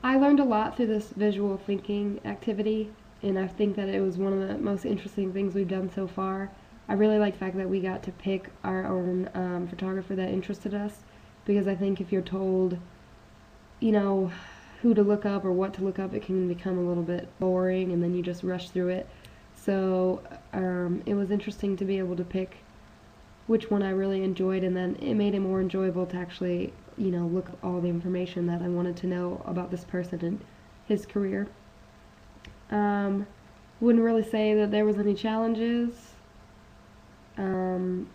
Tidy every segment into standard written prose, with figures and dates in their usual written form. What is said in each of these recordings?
I learned a lot through this visual thinking activity, and I think that it was one of the most interesting things we've done so far. I really like the fact that we got to pick our own photographer that interested us, because I think if you're told, you know, who to look up or what to look up, it can become a little bit boring, and then you just rush through it. So it was interesting to be able to pick which one I really enjoyed, and then it made it more enjoyable to actually, look up all the information that I wanted to know about this person and his career. Um, wouldn't really say that there was any challenges, um,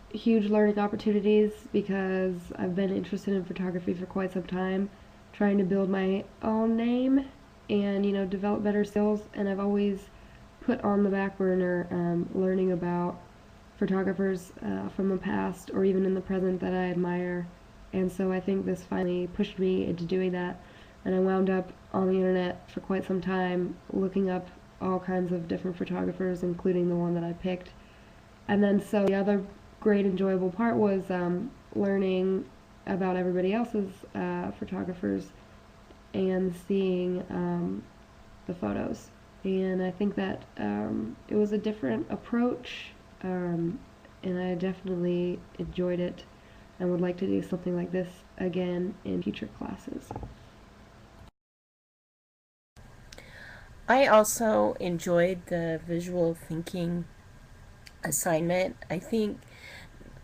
huge learning opportunities because I've been interested in photography for quite some time, trying to build my own name and develop better skills. And I've always put on the back burner learning about photographers from the past or even in the present that I admire. And so I think this finally pushed me into doing that. And I wound up on the internet for quite some time looking up all kinds of different photographers, including the one that I picked. And then so the other great enjoyable part was learning about everybody else's photographers and seeing the photos. And I think that it was a different approach, and I definitely enjoyed it and would like to do something like this again in future classes. I also enjoyed the visual thinking assignment. I think,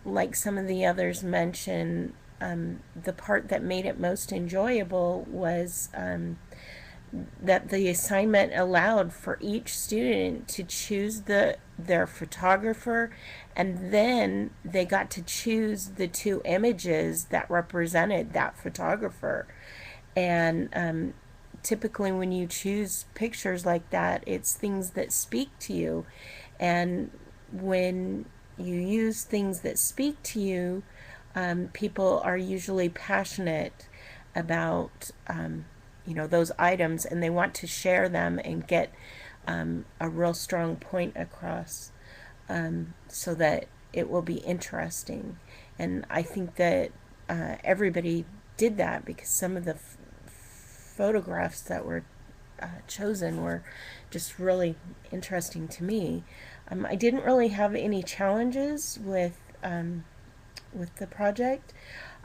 like some of the others mentioned, the part that made it most enjoyable was that the assignment allowed for each student to choose their photographer, and then they got to choose the two images that represented that photographer. And typically when you choose pictures like that, it's things that speak to you. And when you use things that speak to you, people are usually passionate about those items, and they want to share them and get a real strong point across, so that it will be interesting. And I think that everybody did that, because some of the photographs that were chosen were just really interesting to me. I didn't really have any challenges with the project.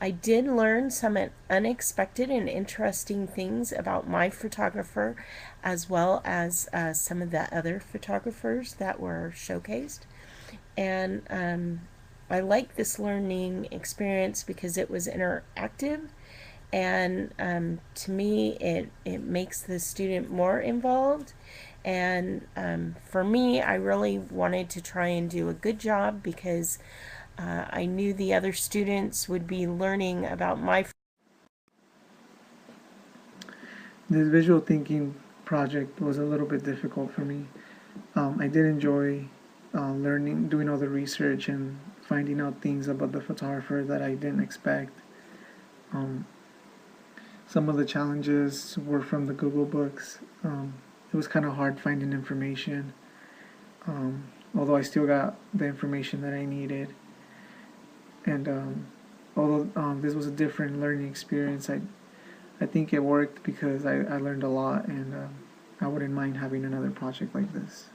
I did learn some unexpected and interesting things about my photographer, as well as some of the other photographers that were showcased. And I like this learning experience because it was interactive, and to me it makes the student more involved. And for me, I really wanted to try and do a good job, because I knew the other students would be learning about my. This visual thinking project was a little bit difficult for me. I did enjoy learning, doing all the research and finding out things about the photographer that I didn't expect. Some of the challenges were from the Google books. It was kind of hard finding information, although I still got the information that I needed. And although this was a different learning experience, I think it worked because I learned a lot, and I wouldn't mind having another project like this.